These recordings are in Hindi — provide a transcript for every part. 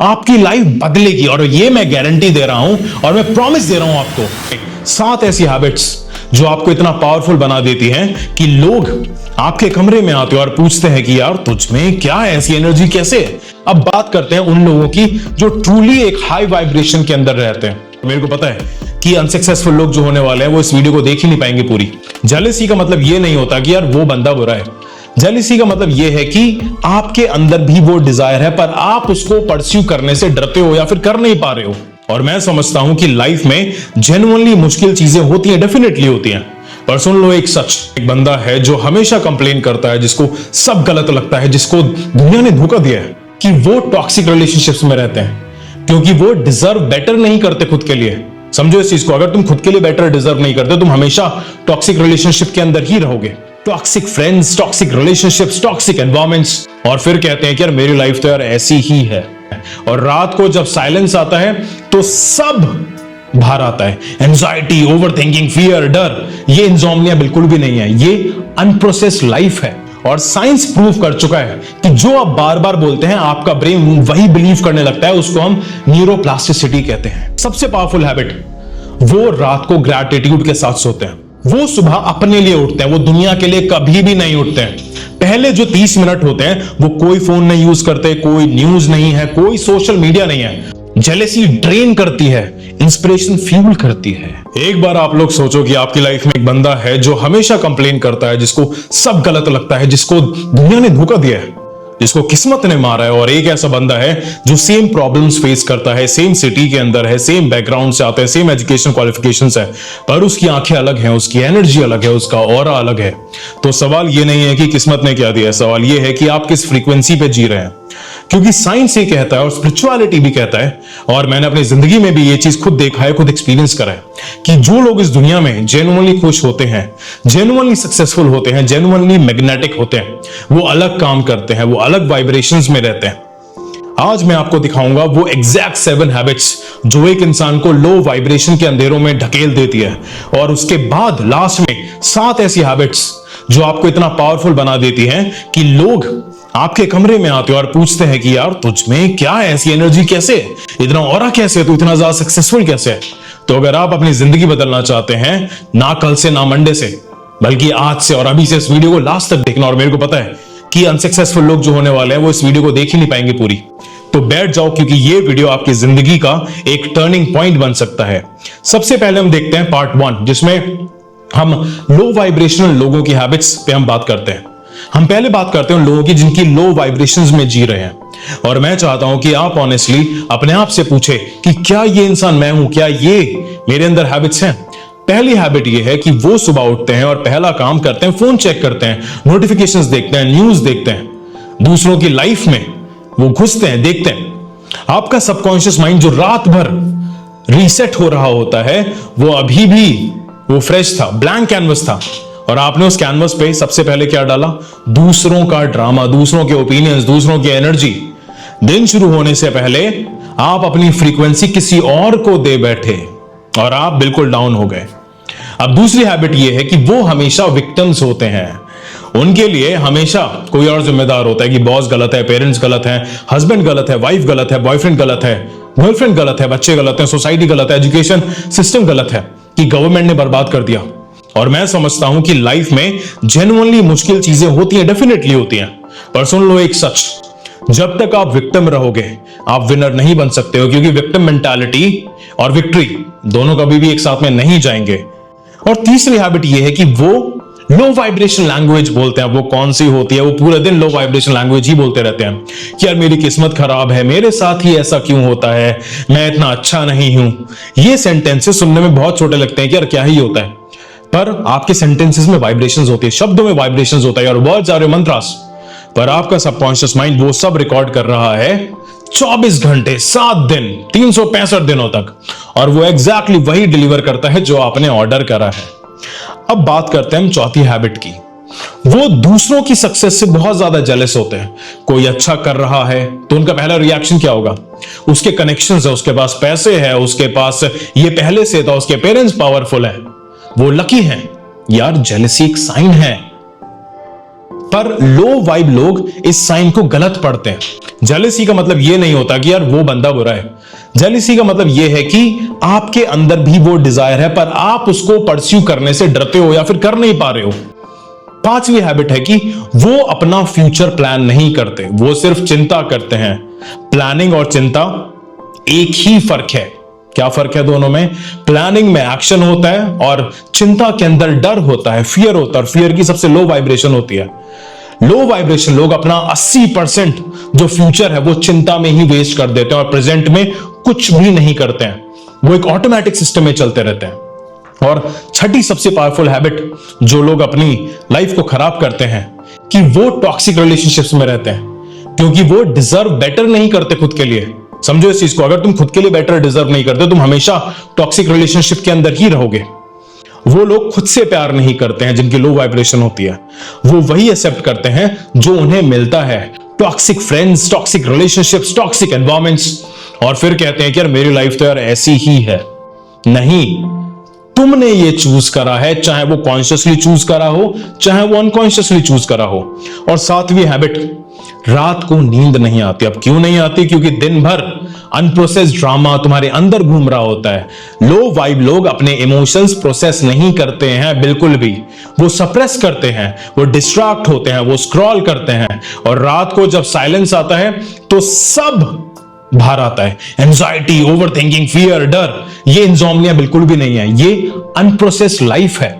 आपकी लाइफ बदलेगी और ये मैं गारंटी दे रहा हूं और मैं प्रॉमिस दे रहा हूं आपको। 7 ऐसी हैबिट्स जो आपको इतना पावरफुल बना देती हैं कि लोग आपके कमरे में आते हैं और पूछते हैं कि यार तुझ में क्या है, ऐसी एनर्जी कैसे है। अब बात करते हैं उन लोगों की जो ट्रूली एक हाई वाइब्रेशन के अंदर रहते हैं। मेरे को पता है कि अनसक्सेसफुल लोग जो होने वाले हैं वो इस वीडियो को देख ही नहीं पाएंगे पूरी। जेलसी का मतलब ये नहीं होता कि यार वो बंदा बुरा है। जेलसी का मतलब यह है कि आपके अंदर भी वो डिजायर है पर आप उसको परस्यू करने से डरते हो या फिर कर नहीं पा रहे हो। और मैं समझता हूं कि लाइफ में जेन्युइनली मुश्किल चीजें होती हैं, डेफिनेटली होती हैं, पर सुन लो एक सच। एक बंदा है जो हमेशा कंप्लेन करता है, जिसको सब गलत लगता है, जिसको दुनिया ने धोखा दिया है कि वो टॉक्सिक रिलेशनशिप्स में रहते हैं क्योंकि वो डिजर्व बेटर नहीं करते खुद के लिए। समझो इस चीज को, अगर तुम खुद के लिए बेटर डिजर्व नहीं करते तुम हमेशा टॉक्सिक रिलेशनशिप के अंदर ही रहोगे। Toxic friends, toxic relationships, toxic environments, और फिर कहते हैं कि यार मेरी लाइफ तो यार ऐसी ही है। और रात को जब साइलेंस आता है तो सब बाहर आता है, एंजाइटी, ओवरथिंकिंग, फियर, डर। ये इंसोम्निया बिल्कुल भी नहीं है, ये अनप्रोसेस्ड लाइफ है। और साइंस प्रूव कर चुका है कि जो आप बार बार बोलते हैं आपका ब्रेन वही बिलीव करने लगता है, उसको हम न्यूरोप्लास्टिसिटी कहते हैं। सबसे पावरफुल हैबिट, वो रात को ग्रैटिट्यूड के साथ सोते हैं। वो सुबह अपने लिए उठते हैं, वो दुनिया के लिए कभी भी नहीं उठते हैं। पहले जो 30 मिनट होते हैं वो कोई फोन नहीं यूज करते, कोई न्यूज नहीं है, कोई सोशल मीडिया नहीं है। जेलेसी ड्रेन करती है, इंस्पिरेशन फ्यूल करती है। एक बार आप लोग सोचो कि आपकी लाइफ में एक बंदा है जो हमेशा कंप्लेन करता है, जिसको सब गलत लगता है, जिसको दुनिया ने धोखा दिया है, जिसको किस्मत ने मारा है। और एक ऐसा बंदा है जो सेम प्रॉब्लम्स फेस करता है, सेम सिटी के अंदर है, सेम बैकग्राउंड से आता है, सेम एजुकेशन क्वालिफिकेशंस है, पर उसकी आंखें अलग हैं, उसकी एनर्जी अलग है, उसका ऑरा अलग है। तो सवाल ये नहीं है कि किस्मत ने क्या दिया है, सवाल ये है कि आप किस फ्रीक्वेंसी पे जी रहे हैं। क्योंकि साइंस ये कहता है और स्पिरिचुअलिटी भी कहता है, और मैंने अपनी जिंदगी में भी ये चीज खुद देखा है, खुद एक्सपीरियंस करा है, कि जो लोग इस दुनिया में जेन्युइनली खुश होते हैं, जेन्युइनली सक्सेसफुल होते हैं, जेन्युइनली मैग्नेटिक होते हैं, वो अलग काम करते हैं, वो अलग वाइब्रेशंस में रहते हैं। आज मैं आपको दिखाऊंगा वो एग्जैक्ट 7 हैबिट्स जो एक इंसान को लो वाइब्रेशन के अंधेरों में ढकेल देती है, और उसके बाद लास्ट में 7 ऐसी हैबिट्स जो आपको इतना पावरफुल बना देती हैं कि लोग आपके कमरे में आते हैं और पूछते हैं कि यार तुझ में क्या है, ऐसी एनर्जी कैसे है, इतना ऑरा कैसे है, तू इतना ज्यादा सक्सेसफुल कैसे है। तो अगर आप अपनी जिंदगी बदलना चाहते हैं, ना कल से ना मंडे से, बल्कि आज से और अभी से इस वीडियो को लास्ट तक देखना। और मेरे को पता है कि अनसक्सेसफुल लोग जो होने वाले हैं वो इस वीडियो को देख ही नहीं पाएंगे पूरी। तो बैठ जाओ, क्योंकि ये वीडियो आपकी जिंदगी का एक टर्निंग पॉइंट बन सकता है। सबसे पहले हम देखते हैं पार्ट 1, जिसमें हम लो वाइब्रेशनल लोगों की हैबिट्स पे हम बात करते हैं। हम पहले बात करते हैं उन लोगों की जिनकी लो वाइब्रेशंस में जी रहे हैं। और मैं चाहता हूं कि आप ऑनेस्टली अपने आप से पूछे कि क्या ये इंसान मैं हूं, क्या ये मेरे अंदर हैबिट्स हैं। पहली हैबिट ये है कि वो सुबह उठते हैं और पहला काम करते हैं फोन चेक करते हैं, नोटिफिकेशंस देखते हैं, न्यूज देखते हैं, दूसरों की लाइफ में वो घुसते हैं, देखते हैं। आपका सबकॉन्शियस माइंड जो रात भर रीसेट हो रहा होता है, वो अभी भी वो फ्रेश था, ब्लैंक कैनवस था, और आपने उस कैनवस पे सबसे पहले क्या डाला, दूसरों का ड्रामा, दूसरों के ओपिनियंस, दूसरों की एनर्जी। दिन शुरू होने से पहले आप अपनी फ्रीक्वेंसी किसी और को दे बैठे और आप बिल्कुल डाउन हो गए। अब दूसरी हैबिट यह है कि वो हमेशा विक्टिम्स होते हैं। उनके लिए हमेशा कोई और जिम्मेदार होता है कि बॉस गलत है, पेरेंट्स गलत है, हस्बैंड गलत है, वाइफ गलत है, बॉयफ्रेंड गलत है, गर्लफ्रेंड गलत है, बच्चे गलत है, सोसाइटी गलत है, एजुकेशन सिस्टम गलत है, कि गवर्नमेंट ने बर्बाद कर दिया। और मैं समझता हूं कि लाइफ में जेन्युइनली मुश्किल चीजें होती हैं, डेफिनेटली होती हैं, पर सुन लो एक सच, जब तक आप विक्टिम रहोगे आप विनर नहीं बन सकते हो, क्योंकि विक्टिम मेंटालिटी और विक्ट्री दोनों कभी भी एक साथ में नहीं जाएंगे। और तीसरी हैबिट यह है कि वो लो वाइब्रेशन लैंग्वेज बोलते हैं। वो कौन सी होती है, वो पूरे दिन लो वाइब्रेशन लैंग्वेज ही बोलते रहते हैं कि यार मेरी किस्मत खराब है, मेरे साथ ही ऐसा क्यों होता है, मैं इतना अच्छा नहीं हूं। ये सेंटेंसेस सुनने में बहुत छोटे लगते हैं कि यार क्या ही होता है, पर आपके सेंटेंसेस में वाइब्रेशंस होती है, शब्दों में वाइब्रेशंस होता है, और वर्ड्स आर मंत्रास। पर आपका सबकॉन्शियस माइंड वो सब रिकॉर्ड कर रहा है 24 घंटे 7 दिन 365 दिनों तक, और वो एग्जैक्टली वही डिलीवर करता है जो आपने ऑर्डर करा है। अब बात करते हैं हम चौथी हैबिट की। वो दूसरों की सक्सेस से बहुत ज्यादा जेलस होते हैं। कोई अच्छा कर रहा है तो उनका पहला रिएक्शन क्या होगा, उसके कनेक्शंस है, उसके पास पैसे है, उसके पास ये पहले से था, उसके पेरेंट्स पावरफुल है, वो लकी हैं। यार जेलसी एक साइन है पर लो वाइब लोग इस साइन को गलत पढ़ते हैं। जेलसी का मतलब यह नहीं होता कि यार वो बंदा बुरा है। जेलसी का मतलब यह है कि आपके अंदर भी वो डिजायर है पर आप उसको परस्यू करने से डरते हो या फिर कर नहीं पा रहे हो। पांचवी हैबिट है कि वो अपना फ्यूचर प्लान नहीं करते, वो सिर्फ चिंता करते हैं। प्लानिंग और चिंता एक ही फर्क है। क्या फर्क है दोनों में? प्लानिंग में एक्शन होता है और चिंता के अंदर डर होता है, फियर होता है, और फियर की सबसे लो वाइब्रेशन होती है। लो वाइब्रेशन लोग अपना 80% जो फ्यूचर है वो चिंता में ही वेस्ट कर देते हैं और प्रेजेंट में कुछ भी नहीं करते हैं। वो एक ऑटोमेटिक सिस्टम में चलते रहते हैं। और छठी सबसे पावरफुल हैबिट जो लोग अपनी लाइफ को खराब करते हैं कि वो टॉक्सिक रिलेशनशिप्स में रहते हैं, क्योंकि वो डिजर्व बेटर नहीं करते खुद के लिए। समझो इस चीज को, अगर तुम खुद के लिए बेटर डिजर्व नहीं करते तुम हमेशा टॉक्सिक रिलेशनशिप के अंदर ही रहोगे। वो लोग खुद से प्यार नहीं करते हैं जिनकी लो वाइब्रेशन होती है, वो वही एक्सेप्ट करते हैं जो उन्हें मिलता है। Toxic friends, toxic relationships, toxic environments, और फिर कहते हैं कि यार मेरी लाइफ तो यार ऐसी ही है। नहीं, तुमने ये चूज करा है, चाहे वो कॉन्शियसली चूज करा हो चाहे वो अनकॉन्शियसली चूज करा हो। और सातवीं हैबिट, रात को नींद नहीं आती। अब क्यों नहीं आती? क्योंकि दिन भर अनप्रोसेस्ड ड्रामा तुम्हारे अंदर घूम रहा होता है। लो वाइब लोग अपने इमोशंस प्रोसेस नहीं करते हैं बिल्कुल भी, वो सप्रेस करते हैं, वो डिस्ट्रैक्ट होते हैं, वो स्क्रॉल करते हैं। और रात को जब साइलेंस आता है तो सब बाहर आता है। एंजाइटी, ओवर थिंकिंग, फियर, डर। ये इंसोम्निया बिल्कुल भी नहीं है, ये अनप्रोसेस्ड लाइफ है।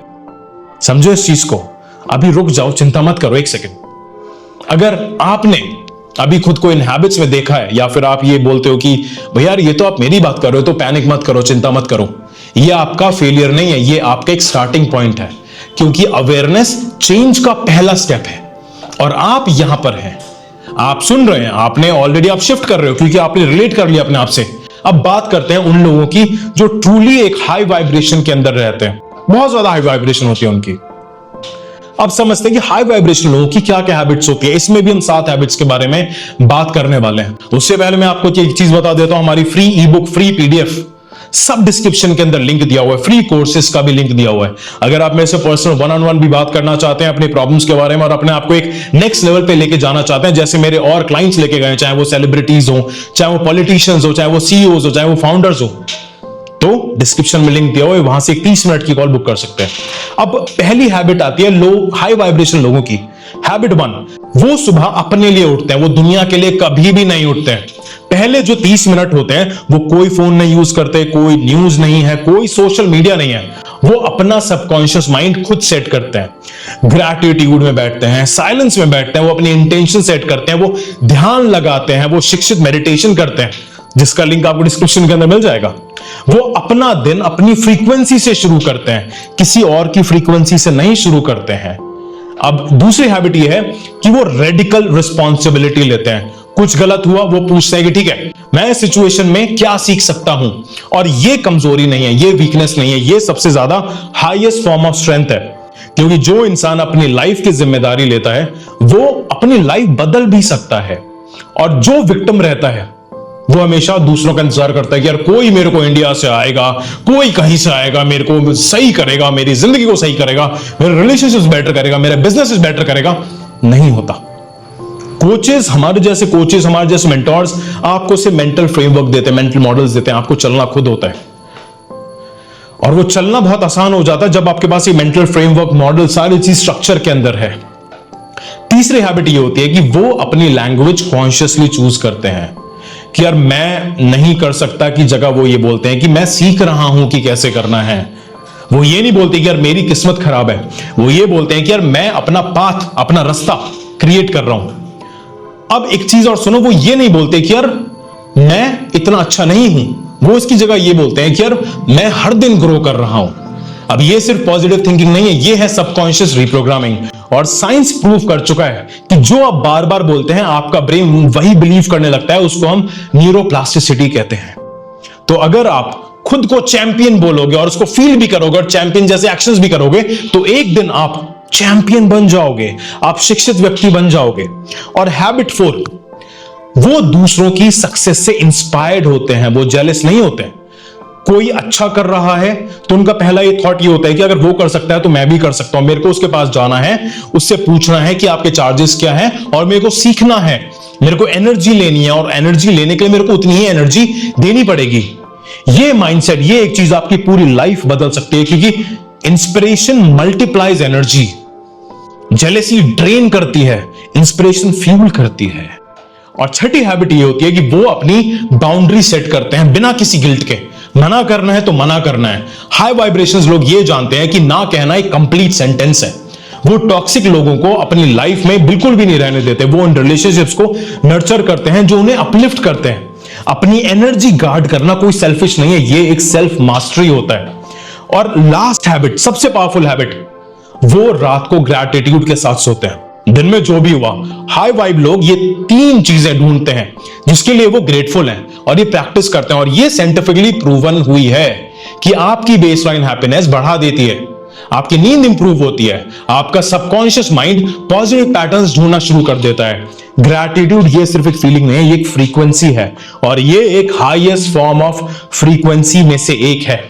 समझो इस चीज को। अभी रुक जाओ, चिंता मत करो, एक सेकेंड। अगर आपने अभी खुद को इन हैबिट्स में देखा है या फिर आप ये बोलते हो कि भैया ये तो आप मेरी बात कर रहे हो, तो पैनिक मत करो, चिंता मत करो, ये आपका फेलियर नहीं है, ये आपका एक स्टार्टिंग पॉइंट है। क्योंकि अवेयरनेस चेंज का पहला स्टेप है और आप यहां पर हैं, आप सुन रहे हैं, आपने ऑलरेडी आप शिफ्ट कर रहे हो क्योंकि आपने रिलेट कर लिया अपने आप से। अब बात करते हैं उन लोगों की जो ट्रूली एक हाई वाइब्रेशन के अंदर रहते हैं, बहुत ज्यादा हाई वाइब्रेशन होती है उनकी। अब समझते हैं कि हाई वाइब्रेशन लोगों की क्या क्या हैबिट्स होती है। इसमें भी हम 7 हैबिट्स के बारे में बात करने वाले हैं। उससे पहले मैं आपको एक चीज बता देता हूं, हमारी फ्री ई बुक, फ्री पीडीएफ सब डिस्क्रिप्शन के अंदर लिंक दिया हुआ है, फ्री कोर्सेज का भी लिंक दिया हुआ है। अगर आप मेरे से पर्सनल 1-on-1 भी बात करना चाहते हैं अपनी प्रॉब्लम्स के बारे में और अपने आप को एक नेक्स्ट लेवल पे लेके जाना चाहते हैं, जैसे मेरे और क्लाइंट्स लेके गए, चाहे वो सेलिब्रिटीज हो, चाहे वो पॉलिटिशियंस हो, चाहे वो सीईओज हो, चाहे वो फाउंडर्स हो, तो डिस्क्रिप्शन में लिंक दिया हुआ है, वहां से 30 मिनट की कॉल बुक कर सकते हैं। अब पहली हैबिट आती है लो हाई वाइब्रेशन लोगों की। हैबिट 1, वो सुबह अपने लिए उठते हैं, वो दुनिया के लिए कभी भी नहीं उठते हैं। पहले जो 30 मिनट होते हैं वो कोई फोन नहीं यूज करते, कोई न्यूज नहीं है, कोई सोशल मीडिया नहीं है, वो अपना सबकॉन्शियस माइंड खुद सेट करते हैं। ग्रैटिट्यूड में बैठते हैं, साइलेंस में बैठते हैं, वो अपनी इंटेंशन सेट करते हैं, वो ध्यान लगाते हैं, वो शिक्षित मेडिटेशन करते हैं, जिसका लिंक आपको डिस्क्रिप्शन के अंदर मिल जाएगा। वो अपना दिन अपनी फ्रीक्वेंसी से शुरू करते हैं, किसी और की फ्रीक्वेंसी से नहीं शुरू करते हैं। अब दूसरी हैबिट ये है कि वो रेडिकल रिस्पॉन्सिबिलिटी लेते हैं। कुछ गलत हुआ वो पूछते हैं कि ठीक है मैं इस सिचुएशन में क्या सीख सकता हूं। और ये कमजोरी नहीं है, ये वीकनेस नहीं है, ये सबसे ज्यादा हाईएस्ट फॉर्म ऑफ स्ट्रेंथ है। क्योंकि जो इंसान अपनी लाइफ की जिम्मेदारी लेता है वो अपनी लाइफ बदल भी सकता है। और जो विक्टिम रहता है वो हमेशा दूसरों का इंतजार करता है कि यार कोई मेरे को इंडिया से आएगा, कोई कहीं से आएगा, मेरे को सही करेगा, मेरी जिंदगी को सही करेगा, मेरे रिलेशनशिप्स बेटर करेगा, मेरा बिजनेस बेटर करेगा। नहीं होता। कोचेस, हमारे जैसे मेंटोर्स आपको सिर्फ मेंटल फ्रेमवर्क देते हैं, मेंटल मॉडल्स देते हैं, आपको चलना खुद होता है। और वो चलना बहुत आसान हो जाता है जब आपके पास ये मेंटल फ्रेमवर्क, मॉडल, सारी चीज स्ट्रक्चर के अंदर है। तीसरी हैबिट ये होती है कि वो अपनी लैंग्वेज कॉन्शियसली चूज करते हैं कि यार मैं नहीं कर सकता की जगह वो ये बोलते हैं कि मैं सीख रहा हूं कि कैसे करना है। वो ये नहीं बोलते कि यार मेरी किस्मत खराब है, वो ये बोलते हैं कि यार मैं अपना पाथ, अपना रास्ता क्रिएट कर रहा हूं। अब एक चीज और सुनो, वो ये नहीं बोलते कि यार मैं इतना अच्छा नहीं हूं, वो इसकी जगह ये बोलते हैं कि यार मैं हर दिन ग्रो कर रहा हूं। अब ये सिर्फ पॉजिटिव थिंकिंग नहीं है, ये है सबकॉन्शियस रिप्रोग्रामिंग। और साइंस प्रूव कर चुका है कि जो आप बार बार बोलते हैं आपका ब्रेन वही बिलीव करने लगता है, उसको हम न्यूरोप्लास्टिसिटी कहते हैं। तो अगर आप खुद को चैंपियन बोलोगे और उसको फील भी करोगे और चैंपियन जैसे एक्शंस भी करोगे तो एक दिन आप चैंपियन बन जाओगे, आप शिक्षित व्यक्ति बन जाओगे। और हैबिट 4, वो दूसरों की सक्सेस से इंस्पायर्ड होते हैं, वो जेलस नहीं होते हैं। कोई अच्छा कर रहा है तो उनका पहला ये थॉट ये होता है कि अगर वो कर सकता है तो मैं भी कर सकता हूं, मेरे को उसके पास जाना है, उससे पूछना है कि आपके चार्जेस क्या है और मेरे को सीखना है, मेरे को एनर्जी लेनी है और एनर्जी लेने के लिए मेरे को उतनी ही एनर्जी देनी पड़ेगी। ये माइंडसेट, ये एक चीज आपकी पूरी लाइफ बदल सकती है, क्योंकि inspiration multiplies energy. Jealousy drain करती है, इंस्पिरेशन फ्यूल करती है। और छठी हैबिट ये होती है कि वो अपनी बाउंड्री सेट करते हैं बिना किसी गिल्ट के। मना करना है तो मना करना है। हाई वाइब्रेशंस लोग ये जानते हैं कि ना कहना एक कंप्लीट सेंटेंस है। वो टॉक्सिक लोगों को अपनी लाइफ में बिल्कुल भी नहीं रहने देते। वो उन रिलेशनशिप्स को नर्चर करते हैं जो उन्हें अपलिफ्ट करते हैं। अपनी एनर्जी गार्ड करना कोई सेल्फिश नहीं है, ये एक सेल्फ मास्टरी होता है। और लास्ट हैबिट, सबसे पावरफुल हैबिट, वो रात को ग्रैटिट्यूड के साथ सोते हैं। दिन में जो भी हुआ, हाई वाइब लोग ये 3 चीजें ढूंढते हैं जिसके लिए वो ग्रेटफुल हैं और ये प्रैक्टिस करते हैं। और ये साइंटिफिकली प्रूवन हुई है कि आपकी बेसलाइन हैप्पीनेस बढ़ा देती है, आपकी नींद इंप्रूव होती है, आपका सबकॉन्शियस माइंड पॉजिटिव पैटर्न्स ढूंढना शुरू कर देता है। ग्रैटिट्यूड ये सिर्फ एक फीलिंग नहीं है, ये एक फ्रीक्वेंसी है और ये एक हाईएस्ट फॉर्म ऑफ फ्रीक्वेंसी में से एक है।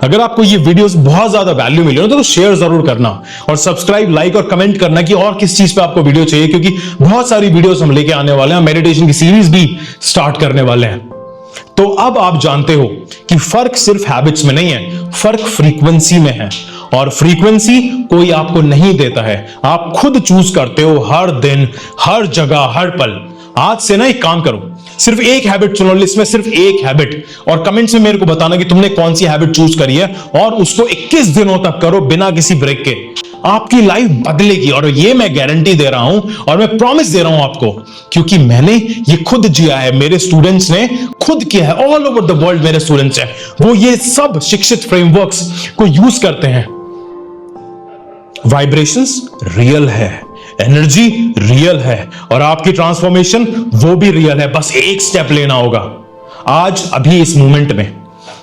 अगर आपको ये वीडियोस बहुत ज्यादा वैल्यू मिले तो शेयर जरूर करना और सब्सक्राइब, लाइक और कमेंट करना कि और किस चीज पे आपको वीडियो चाहिए, क्योंकि बहुत सारी वीडियोस हम लेके आने वाले हैं। मेडिटेशन की सीरीज भी स्टार्ट करने वाले हैं। तो अब आप जानते हो कि फर्क सिर्फ हैबिट्स में नहीं है, फर्क फ्रीक्वेंसी में है। और फ्रीक्वेंसी कोई आपको नहीं देता है, आप खुद चूज करते हो हर दिन, हर जगह, हर पल। आज से ना एक काम करो, सिर्फ एक हैबिट चुनो, लिस्ट में सिर्फ एक हैबिट, और कमेंट्स में मेरे को बताना कि तुमने कौन सी हैबिट चूज करी है और उसको 21 दिनों तक करो बिना किसी ब्रेक के। आपकी लाइफ बदलेगी और ये मैं गारंटी दे रहा हूं और मैं प्रॉमिस दे रहा हूं आपको, क्योंकि मैंने ये खुद जिया है, मेरे स्टूडेंट्स ने खुद किया है। ऑल ओवर द वर्ल्ड मेरे स्टूडेंट्स हैं, वो ये सब शिक्षित फ्रेमवर्क्स को यूज करते हैं। वाइब्रेशंस रियल है, एनर्जी रियल है और आपकी ट्रांसफॉर्मेशन वो भी रियल है। बस एक स्टेप लेना होगा आज, अभी, इस मोमेंट में।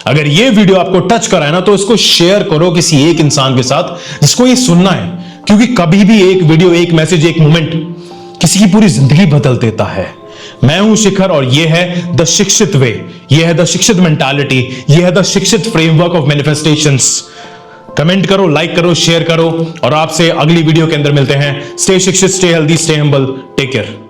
अगर ये वीडियो आपको टच करा है ना तो इसको शेयर करो किसी एक इंसान के साथ जिसको ये सुनना है, क्योंकि कभी भी एक वीडियो, एक मैसेज, एक मोमेंट किसी की पूरी जिंदगी बदल देता है। मैं हूं शिखर और ये है द शिक्षित वे, ये है द शिक्षित मेंटालिटी, ये है द शिक्षित फ्रेमवर्क ऑफ मैनिफेस्टेशंस। कमेंट करो, लाइक करो, शेयर करो और आपसे अगली वीडियो के अंदर मिलते हैं। स्टे शिक्षित, stay healthy, stay humble, take care.